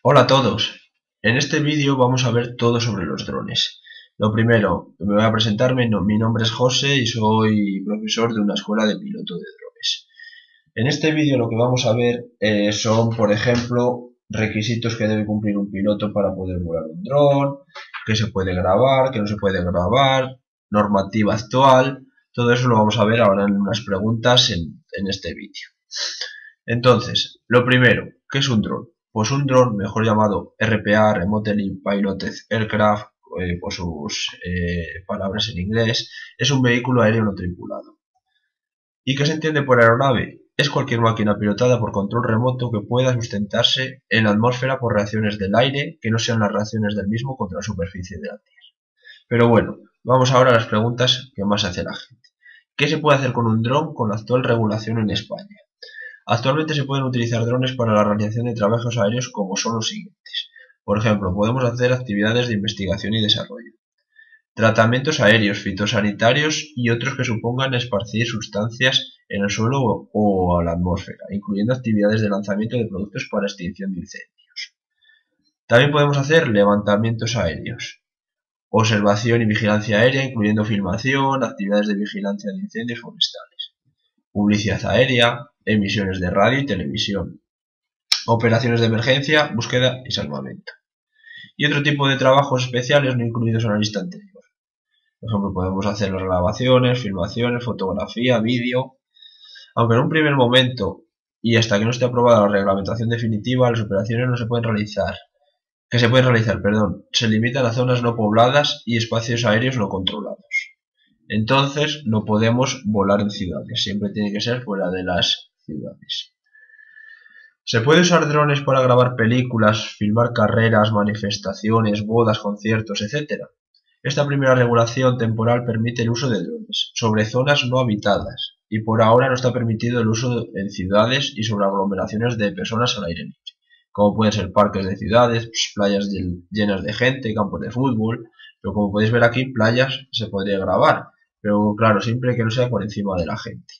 Hola a todos, en este vídeo vamos a ver todo sobre los drones. Lo primero, me voy a presentarme, mi nombre es José y soy profesor de una escuela de piloto de drones. En este vídeo lo que vamos a ver son, por ejemplo, requisitos que debe cumplir un piloto para poder volar un dron, qué se puede grabar, qué no se puede grabar, normativa actual, todo eso lo vamos a ver ahora en unas preguntas en este vídeo. Entonces, lo primero, ¿qué es un dron? Pues un dron, mejor llamado RPA, Remotely Piloted Aircraft, por sus palabras en inglés, es un vehículo aéreo no tripulado. ¿Y qué se entiende por aeronave? Es cualquier máquina pilotada por control remoto que pueda sustentarse en la atmósfera por reacciones del aire que no sean las reacciones del mismo contra la superficie de la Tierra. Pero bueno, vamos ahora a las preguntas que más hace la gente. ¿Qué se puede hacer con un dron con la actual regulación en España? Actualmente se pueden utilizar drones para la realización de trabajos aéreos como son los siguientes. Por ejemplo, podemos hacer actividades de investigación y desarrollo, tratamientos aéreos, fitosanitarios y otros que supongan esparcir sustancias en el suelo o a la atmósfera, incluyendo actividades de lanzamiento de productos para extinción de incendios. También podemos hacer levantamientos aéreos, observación y vigilancia aérea, incluyendo filmación, actividades de vigilancia de incendios forestales, publicidad aérea, emisiones de radio y televisión, operaciones de emergencia, búsqueda y salvamento. Y otro tipo de trabajos especiales no incluidos en la lista anterior. Por ejemplo, podemos hacer las grabaciones, filmaciones, fotografía, vídeo. Aunque en un primer momento y hasta que no esté aprobada la reglamentación definitiva, las operaciones no se pueden realizar. Se limitan a zonas no pobladas y espacios aéreos no controlados. Entonces no podemos volar en ciudades, siempre tiene que ser fuera de las ciudades. ¿Se puede usar drones para grabar películas, filmar carreras, manifestaciones, bodas, conciertos, etc.? Esta primera regulación temporal permite el uso de drones sobre zonas no habitadas y por ahora no está permitido el uso en ciudades y sobre aglomeraciones de personas al aire libre, como pueden ser parques de ciudades, playas llenas de gente, campos de fútbol, pero como podéis ver aquí, playas se podría grabar, pero claro, siempre que no sea por encima de la gente.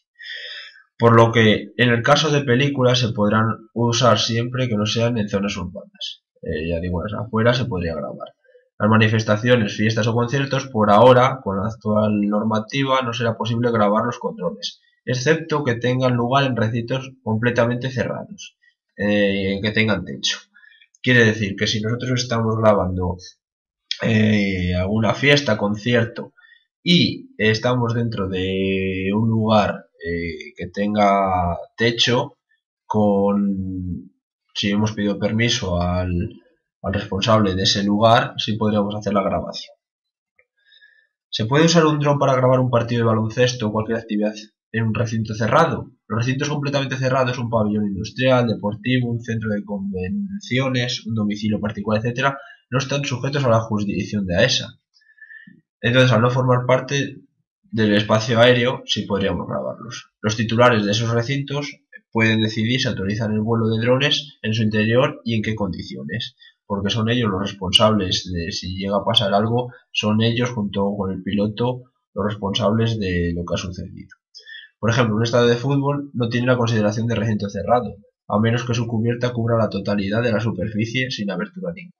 Por lo que en el caso de películas se podrán usar siempre que no sean en zonas urbanas. Ya digo, en las afueras se podría grabar. Las manifestaciones, fiestas o conciertos, por ahora, con la actual normativa, no será posible grabarlos con drones, excepto que tengan lugar en recintos completamente cerrados, que tengan techo. Quiere decir que si nosotros estamos grabando alguna fiesta, concierto, y estamos dentro de un lugar que tenga techo, si hemos pedido permiso al responsable de ese lugar, sí podríamos hacer la grabación. ¿Se puede usar un dron para grabar un partido de baloncesto o cualquier actividad en un recinto cerrado? Los recintos completamente cerrados, un pabellón industrial, deportivo, un centro de convenciones, un domicilio particular, etc., no están sujetos a la jurisdicción de AESA. Entonces, al no formar parte del espacio aéreo, sí podríamos grabarlos. Los titulares de esos recintos pueden decidir si autorizan el vuelo de drones en su interior y en qué condiciones, porque son ellos los responsables de si llega a pasar algo, son ellos junto con el piloto los responsables de lo que ha sucedido. Por ejemplo, un estadio de fútbol no tiene la consideración de recinto cerrado, a menos que su cubierta cubra la totalidad de la superficie sin abertura ninguna.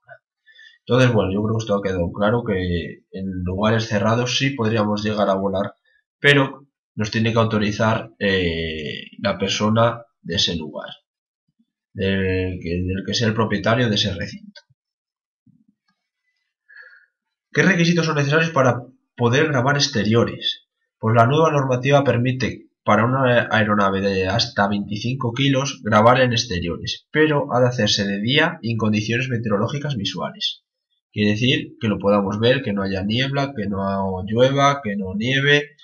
Entonces, bueno, yo creo que esto ha quedado claro que en lugares cerrados sí podríamos llegar a volar, pero nos tiene que autorizar la persona de ese lugar, del que sea el propietario de ese recinto. ¿Qué requisitos son necesarios para poder grabar exteriores? Pues la nueva normativa permite para una aeronave de hasta 25 kilos grabar en exteriores, pero ha de hacerse de día y en condiciones meteorológicas visuales. Quiere decir que lo podamos ver, que no haya niebla, que no llueva, que no nieve,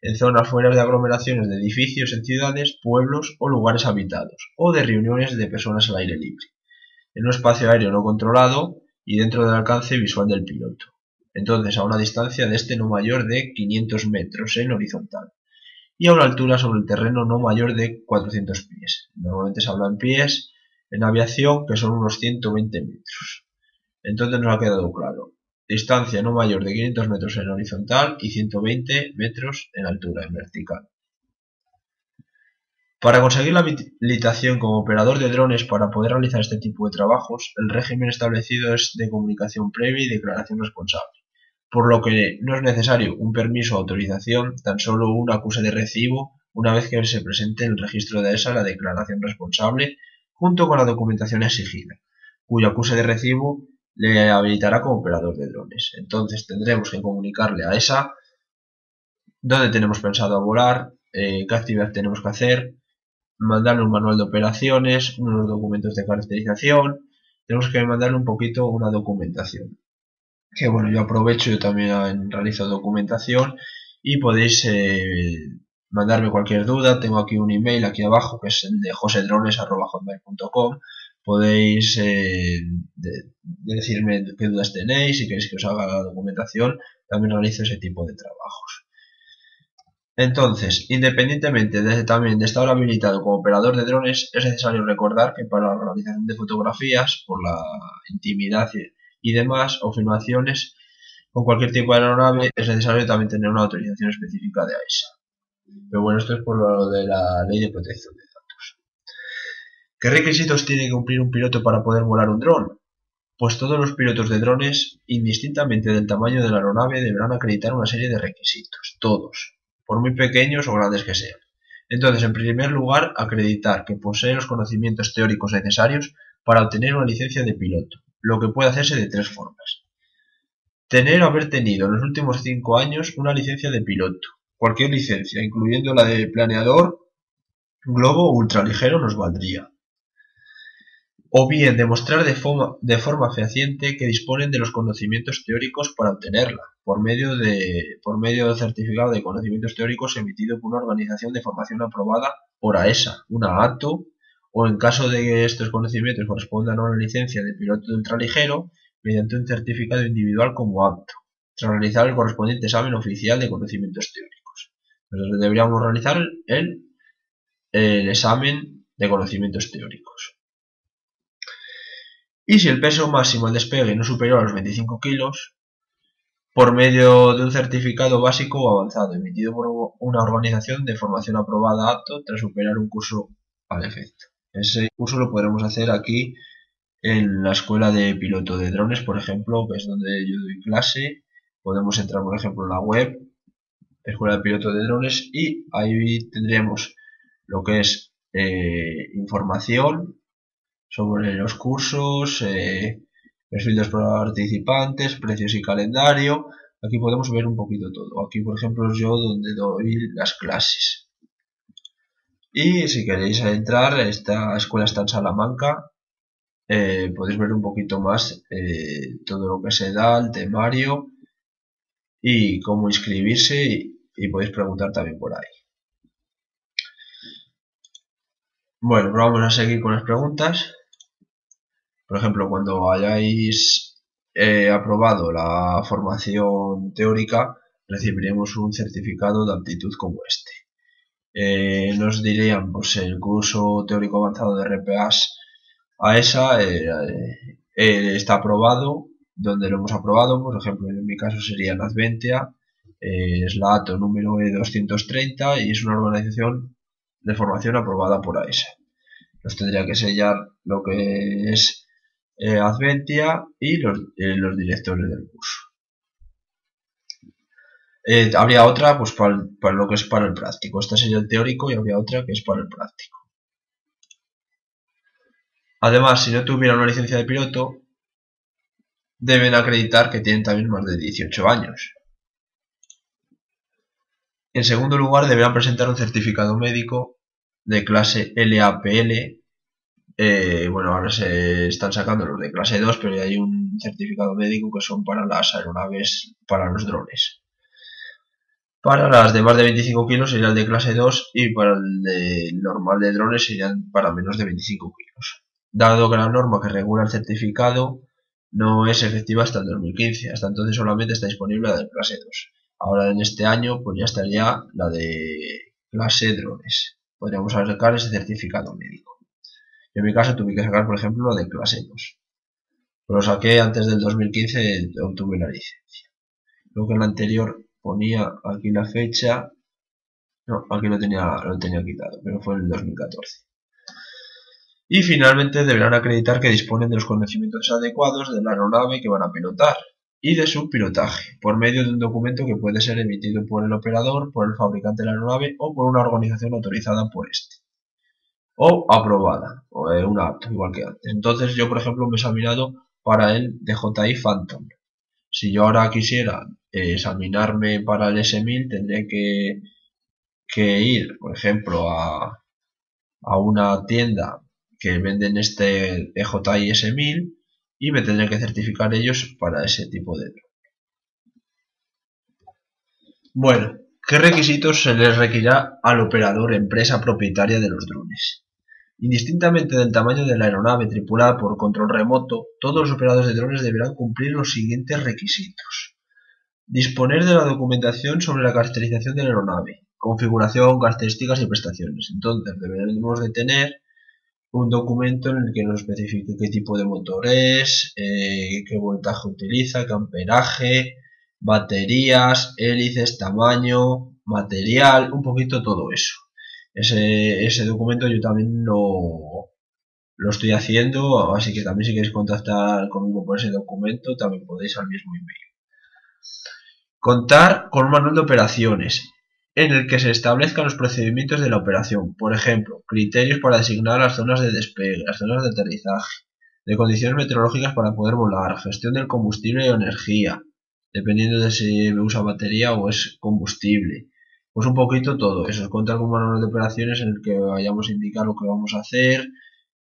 en zonas fuera de aglomeraciones de edificios en ciudades, pueblos o lugares habitados, o de reuniones de personas al aire libre, en un espacio aéreo no controlado y dentro del alcance visual del piloto. Entonces, a una distancia de no mayor de 500 metros en horizontal y a una altura sobre el terreno no mayor de 400 pies. Normalmente se habla en pies en aviación, que son unos 120 metros. Entonces nos ha quedado claro. Distancia no mayor de 500 metros en horizontal y 120 metros en altura, en vertical. Para conseguir la habilitación como operador de drones para poder realizar este tipo de trabajos, el régimen establecido es de comunicación previa y declaración responsable, por lo que no es necesario un permiso o autorización, tan solo un acuse de recibo una vez que se presente en el registro de ESA la declaración responsable junto con la documentación exigida, cuyo acuse de recibo le habilitará como operador de drones. Entonces tendremos que comunicarle a ESA dónde tenemos pensado volar, qué actividad tenemos que hacer, mandarle un manual de operaciones, unos documentos de caracterización, tenemos que mandarle un poquito una documentación. Que bueno, yo aprovecho, yo también realizo documentación y podéis mandarme cualquier duda. Tengo aquí un email aquí abajo que es el de josedrones@hotmail.com. Podéis decirme qué dudas tenéis, si queréis que os haga la documentación, también realizo ese tipo de trabajos. Entonces, independientemente también de estar habilitado como operador de drones, es necesario recordar que para la realización de fotografías, por la intimidad y demás, o filmaciones con cualquier tipo de aeronave, es necesario también tener una autorización específica de AESA. Pero bueno, esto es por lo de la Ley de Protección de Datos. ¿Qué requisitos tiene que cumplir un piloto para poder volar un dron? Pues todos los pilotos de drones, indistintamente del tamaño de la aeronave, deberán acreditar una serie de requisitos, todos, por muy pequeños o grandes que sean. Entonces, en primer lugar, acreditar que posee los conocimientos teóricos necesarios para obtener una licencia de piloto, lo que puede hacerse de tres formas. Tener o haber tenido en los últimos 5 años una licencia de piloto. Cualquier licencia, incluyendo la de planeador, globo o ultraligero, nos valdría. O bien demostrar de forma fehaciente que disponen de los conocimientos teóricos para obtenerla, por medio del certificado de conocimientos teóricos emitido por una organización de formación aprobada por AESA, una ATO, o en caso de que estos conocimientos correspondan a una licencia de piloto de ultraligero, mediante un certificado individual como apto, tras realizar el correspondiente examen oficial de conocimientos teóricos. Entonces deberíamos realizar el examen de conocimientos teóricos. Y si el peso máximo al despegue no es superior a los 25 kilos, por medio de un certificado básico o avanzado emitido por una organización de formación aprobada apto tras superar un curso al efecto. Ese curso lo podremos hacer aquí en la escuela de piloto de drones, por ejemplo, que es donde yo doy clase. Podemos entrar, por ejemplo, en la web, escuela de piloto de drones, y ahí tendremos lo que es información sobre los cursos, perfil de los participantes, precios y calendario. Aquí podemos ver un poquito todo. Aquí, por ejemplo, es yo donde doy las clases. Y si queréis entrar, esta escuela está en Salamanca. Podéis ver un poquito más todo lo que se da, el temario y cómo inscribirse, y podéis preguntar también por ahí. Bueno, pues vamos a seguir con las preguntas. Por ejemplo, cuando hayáis aprobado la formación teórica, recibiremos un certificado de aptitud como este. Nos dirían, pues el curso teórico avanzado de RPAS AESA está aprobado, donde lo hemos aprobado, por ejemplo, en mi caso sería en Adventia, es la ATO número E230 y es una organización de formación aprobada por AESA. Nos tendría que sellar lo que es Adventia y los directores del curso. Habría otra pues para lo que es para el práctico. Este sería el teórico y habría otra que es para el práctico. Además, si no tuvieran una licencia de piloto, deben acreditar que tienen también más de 18 años. En segundo lugar, deberán presentar un certificado médico de clase LAPL. Bueno, ahora se están sacando los de clase 2, pero hay un certificado médico que son para las aeronaves, para los drones. Para las de más de 25 kilos sería el de clase 2 y para el de normal de drones serían para menos de 25 kilos. Dado que la norma que regula el certificado no es efectiva hasta el 2015, hasta entonces solamente está disponible la de clase 2. Ahora en este año pues ya estaría la de clase drones. Podríamos sacar ese certificado médico. Yo en mi caso tuve que sacar, por ejemplo, la de clase 2. Lo saqué antes del 2015, obtuve la licencia. Luego en la anterior ponía aquí la fecha No, aquí lo tenía quitado, pero fue en el 2014. Y finalmente deberán acreditar que disponen de los conocimientos adecuados de la aeronave que van a pilotar y de su pilotaje, por medio de un documento que puede ser emitido por el operador, por el fabricante de la aeronave o por una organización autorizada por este, o aprobada, o una apta, igual que antes. Entonces yo, por ejemplo, me he examinado para el DJI Phantom. Si yo ahora quisiera examinarme para el S1000, tendría que ir, por ejemplo, a una tienda que venden este DJI S1000 y me tendrán que certificar ellos para ese tipo de dron. Bueno, ¿qué requisitos se les requerirá al operador empresa propietaria de los drones? Indistintamente del tamaño de la aeronave tripulada por control remoto, todos los operadores de drones deberán cumplir los siguientes requisitos. Disponer de la documentación sobre la caracterización de la aeronave, configuración, características y prestaciones. Entonces deberemos de tener un documento en el que nos especifique qué tipo de motor es, qué voltaje utiliza, qué amperaje, baterías, hélices, tamaño, material, un poquito todo eso. Ese documento yo también lo estoy haciendo, así que también si queréis contactar conmigo por ese documento también podéis al mismo email. Contar con un manual de operaciones en el que se establezcan los procedimientos de la operación, por ejemplo, criterios para designar las zonas de despegue, las zonas de aterrizaje, de condiciones meteorológicas para poder volar, gestión del combustible o energía, dependiendo de si usa batería o es combustible. Pues un poquito todo eso, contar con un manual de operaciones en el que vayamos a indicar lo que vamos a hacer,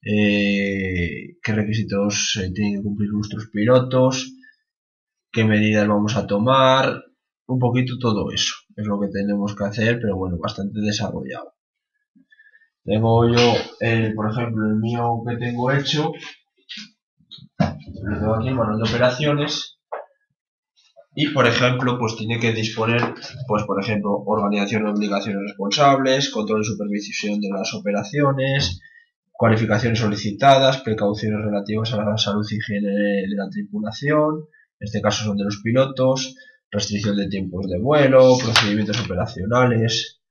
qué requisitos tienen que cumplir nuestros pilotos, qué medidas vamos a tomar, un poquito todo eso es lo que tenemos que hacer, pero bueno, bastante desarrollado. Tengo yo, por ejemplo, el mío que tengo hecho, lo tengo aquí en manual de operaciones, y por ejemplo, pues tiene que disponer, pues por ejemplo, organización de obligaciones responsables, control y supervisión de las operaciones, cualificaciones solicitadas, precauciones relativas a la salud y higiene de la tripulación, en este caso son de los pilotos, restricción de tiempos de vuelo, procedimientos operacionales,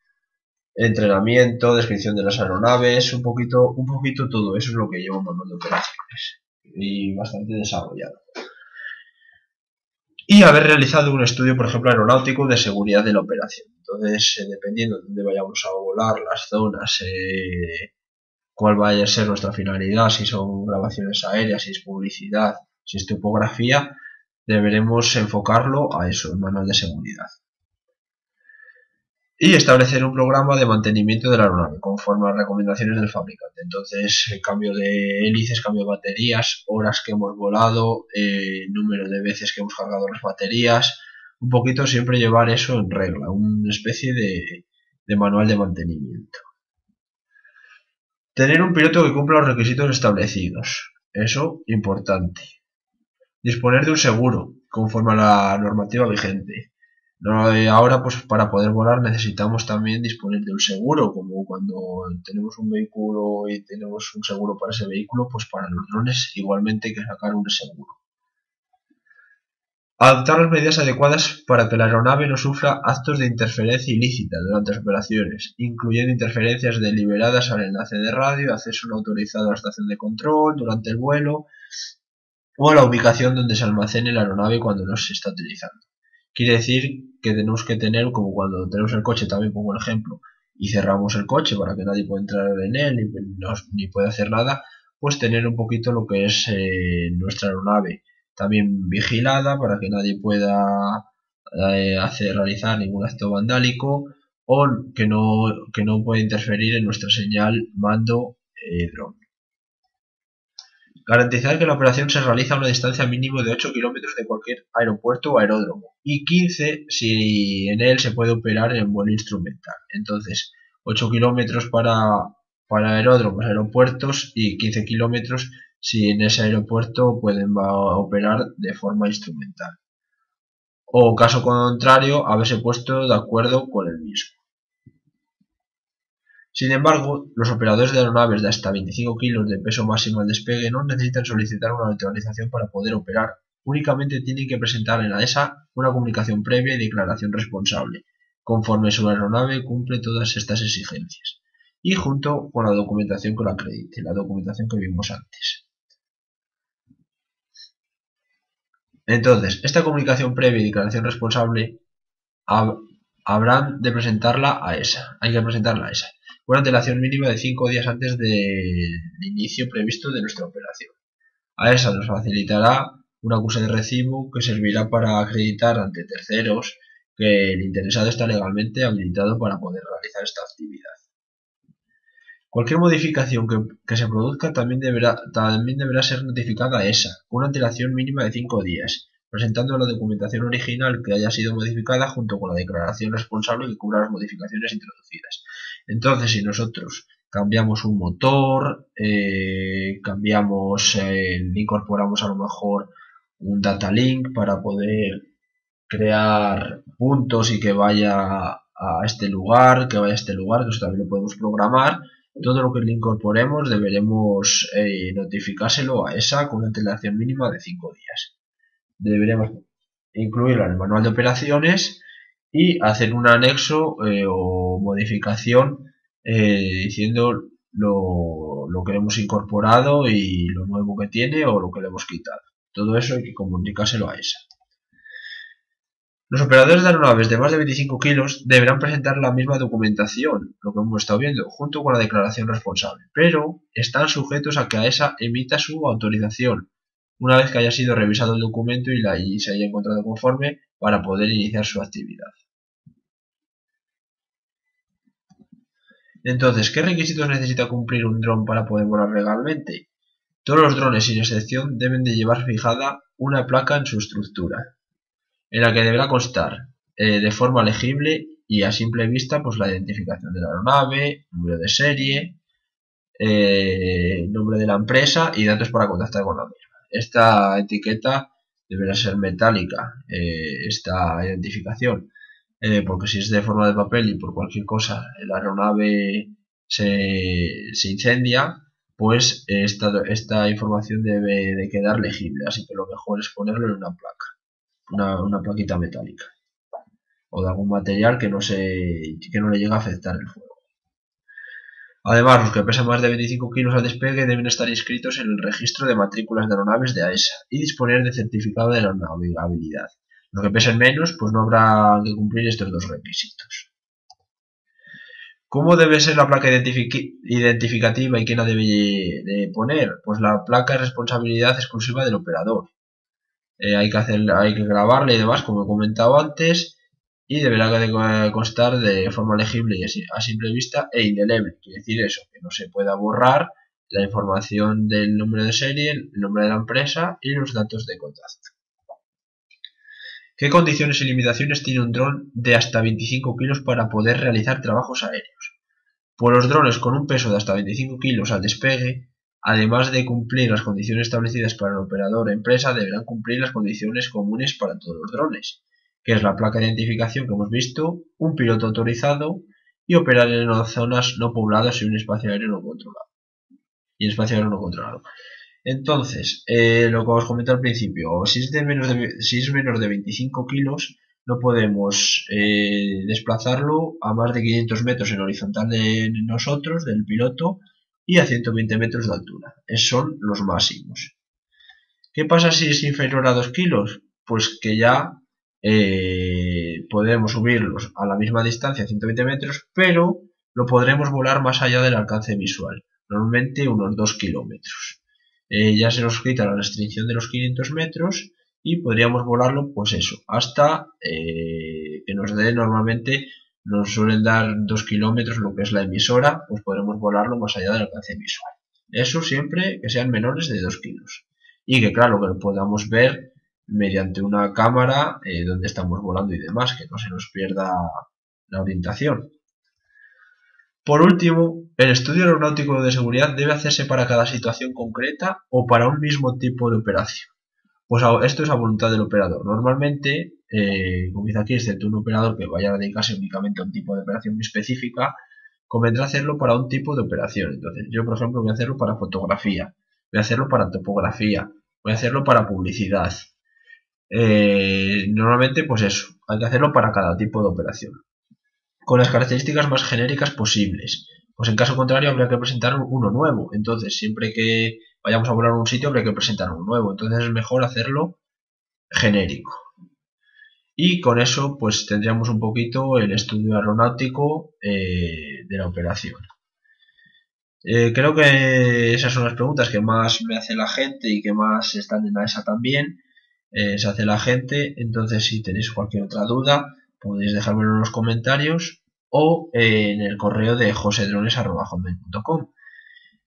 entrenamiento, descripción de las aeronaves, un poquito todo eso es lo que lleva un manual de operaciones y bastante desarrollado. Y haber realizado un estudio, por ejemplo, aeronáutico de seguridad de la operación. Entonces, dependiendo de dónde vayamos a volar, las zonas, cuál vaya a ser nuestra finalidad, si son grabaciones aéreas, si es publicidad, si es topografía, deberemos enfocarlo a eso, el manual de seguridad. Y establecer un programa de mantenimiento de la aeronave conforme a las recomendaciones del fabricante. Entonces, cambio de hélices, cambio de baterías, horas que hemos volado, número de veces que hemos cargado las baterías, un poquito siempre llevar eso en regla, una especie de manual de mantenimiento. Tener un piloto que cumpla los requisitos establecidos, eso importante. Disponer de un seguro, conforme a la normativa vigente. Ahora, pues para poder volar necesitamos también disponer de un seguro, como cuando tenemos un vehículo y tenemos un seguro para ese vehículo, pues para los drones igualmente hay que sacar un seguro. Adoptar las medidas adecuadas para que la aeronave no sufra actos de interferencia ilícita durante las operaciones, incluyendo interferencias deliberadas al enlace de radio, acceso no autorizado a la estación de control durante el vuelo o a la ubicación donde se almacene la aeronave cuando no se está utilizando. Quiere decir que tenemos que tener, como cuando tenemos el coche, también pongo el ejemplo, y cerramos el coche para que nadie pueda entrar en él ni puede hacer nada, pues tener un poquito lo que es nuestra aeronave también vigilada para que nadie pueda realizar ningún acto vandálico o que no pueda interferir en nuestra señal mando dron. Garantizar que la operación se realiza a una distancia mínimo de 8 km de cualquier aeropuerto o aeródromo y 15 si en él se puede operar en vuelo instrumental. Entonces, 8 km para aeródromos, aeropuertos y 15 km si en ese aeropuerto pueden operar de forma instrumental. O caso contrario, haberse puesto de acuerdo con el mismo. Sin embargo, los operadores de aeronaves de hasta 25 kg de peso máximo al despegue no necesitan solicitar una autorización para poder operar, únicamente tienen que presentar en la ESA una comunicación previa y declaración responsable, conforme su aeronave cumple todas estas exigencias, y junto con la documentación que lo acredite, la documentación que vimos antes. Entonces, esta comunicación previa y declaración responsable habrán de presentarla a ESA. Hay que presentarla a ESA. Una antelación mínima de 5 días antes del inicio previsto de nuestra operación. A ESA nos facilitará un acuse de recibo que servirá para acreditar ante terceros que el interesado está legalmente habilitado para poder realizar esta actividad. Cualquier modificación que se produzca también deberá ser notificada a ESA, con una antelación mínima de 5 días, presentando la documentación original que haya sido modificada junto con la declaración responsable que cubra las modificaciones introducidas. Entonces, si nosotros cambiamos un motor, incorporamos a lo mejor un data link para poder crear puntos y que vaya a este lugar, que eso también lo podemos programar. Todo lo que le incorporemos deberemos notificárselo a ESA con una antelación mínima de 5 días. Deberemos incluirlo en el manual de operaciones y hacer un anexo o modificación diciendo lo que le hemos incorporado y lo nuevo que tiene o lo que le hemos quitado. Todo eso hay que comunicárselo a ESA. Los operadores de aeronaves de más de 25 kilos deberán presentar la misma documentación, lo que hemos estado viendo, junto con la declaración responsable, pero están sujetos a que ESA emita su autorización, una vez que haya sido revisado el documento y se haya encontrado conforme para poder iniciar su actividad. Entonces, ¿qué requisitos necesita cumplir un dron para poder volar legalmente? Todos los drones, sin excepción, deben de llevar fijada una placa en su estructura, en la que deberá constar de forma legible y a simple vista pues la identificación de la aeronave, número de serie, nombre de la empresa y datos para contactar con la misma. Esta etiqueta deberá ser metálica, esta identificación, porque si es de forma de papel y por cualquier cosa la aeronave se incendia, pues esta información debe de quedar legible, así que lo mejor es ponerlo en una placa. Una plaquita metálica o de algún material que no le llegue a afectar el fuego. Además, los que pesan más de 25 kilos al despegue deben estar inscritos en el registro de matrículas de aeronaves de AESA y disponer de certificado de navegabilidad. Los que pesen menos, pues no habrá que cumplir estos dos requisitos. ¿Cómo debe ser la placa identificativa y quién la debe de poner? Pues la placa es responsabilidad exclusiva del operador. Hay que grabarla y demás, como he comentado antes, y deberá constar de forma legible y a simple vista e indeleble. Quiere decir eso, que no se pueda borrar la información del número de serie, el nombre de la empresa y los datos de contacto. ¿Qué condiciones y limitaciones tiene un dron de hasta 25 kilos para poder realizar trabajos aéreos? Pues los drones con un peso de hasta 25 kilos al despegue, además de cumplir las condiciones establecidas para el operador o empresa, deberán cumplir las condiciones comunes para todos los drones, que es la placa de identificación que hemos visto, un piloto autorizado y operar en zonas no pobladas y un espacio aéreo no controlado. Entonces, lo que os comenté al principio, si es menos de 25 kilos, no podemos desplazarlo a más de 500 metros en horizontal de nosotros, del piloto, y a 120 metros de altura. Esos son los máximos. ¿Qué pasa si es inferior a 2 kilos? Pues que ya podemos subirlos a la misma distancia, 120 metros, pero lo podremos volar más allá del alcance visual, normalmente unos 2 kilómetros. Ya se nos quita la restricción de los 500 metros y podríamos volarlo, pues eso, hasta que nos dé, normalmente nos suelen dar 2 kilómetros lo que es la emisora, pues podremos volarlo más allá del alcance visual. Eso siempre que sean menores de 2 kilos. Y que claro, que lo podamos ver mediante una cámara donde estamos volando y demás, que no se nos pierda la orientación. Por último, el estudio aeronáutico de seguridad debe hacerse para cada situación concreta o para un mismo tipo de operación. Pues esto es a voluntad del operador. Normalmente, como dice aquí, excepto un operador que vaya a dedicarse únicamente a un tipo de operación muy específica, convendrá hacerlo para un tipo de operación. Entonces, yo por ejemplo voy a hacerlo para fotografía, voy a hacerlo para topografía, voy a hacerlo para publicidad. Normalmente, pues eso, hay que hacerlo para cada tipo de operación. con las características más genéricas posibles. Pues en caso contrario habría que presentar uno nuevo. Entonces siempre que vayamos a volar a un sitio habría que presentar uno nuevo. Entonces es mejor hacerlo genérico. Y con eso pues tendríamos un poquito el estudio aeronáutico de la operación. Creo que esas son las preguntas que más me hace la gente y que más están en la ESA también. Se hace la gente. Entonces si tenéis cualquier otra duda podéis dejármelo en los comentarios o en el correo de josedrones@hotmail.com.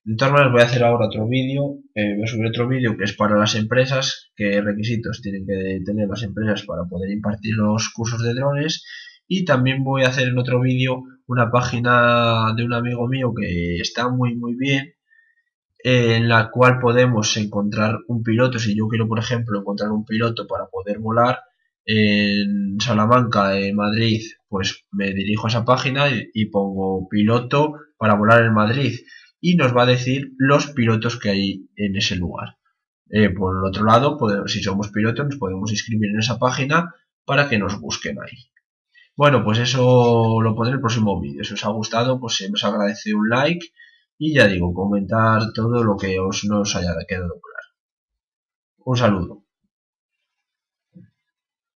De todas maneras voy a hacer ahora otro vídeo, voy a subir otro vídeo que es para las empresas, qué requisitos tienen que tener las empresas para poder impartir los cursos de drones, y también voy a hacer en otro vídeo una página de un amigo mío que está muy bien, en la cual podemos encontrar un piloto. Si yo quiero por ejemplo encontrar un piloto para poder volar en Salamanca, en Madrid, pues me dirijo a esa página y pongo piloto para volar en Madrid y nos va a decir los pilotos que hay en ese lugar. Por el otro lado, si somos pilotos nos podemos inscribir en esa página para que nos busquen ahí. Bueno, pues eso lo pondré en el próximo vídeo. Si os ha gustado, pues os agradece un like y ya digo, comentar todo lo que no os haya quedado claro. Un saludo.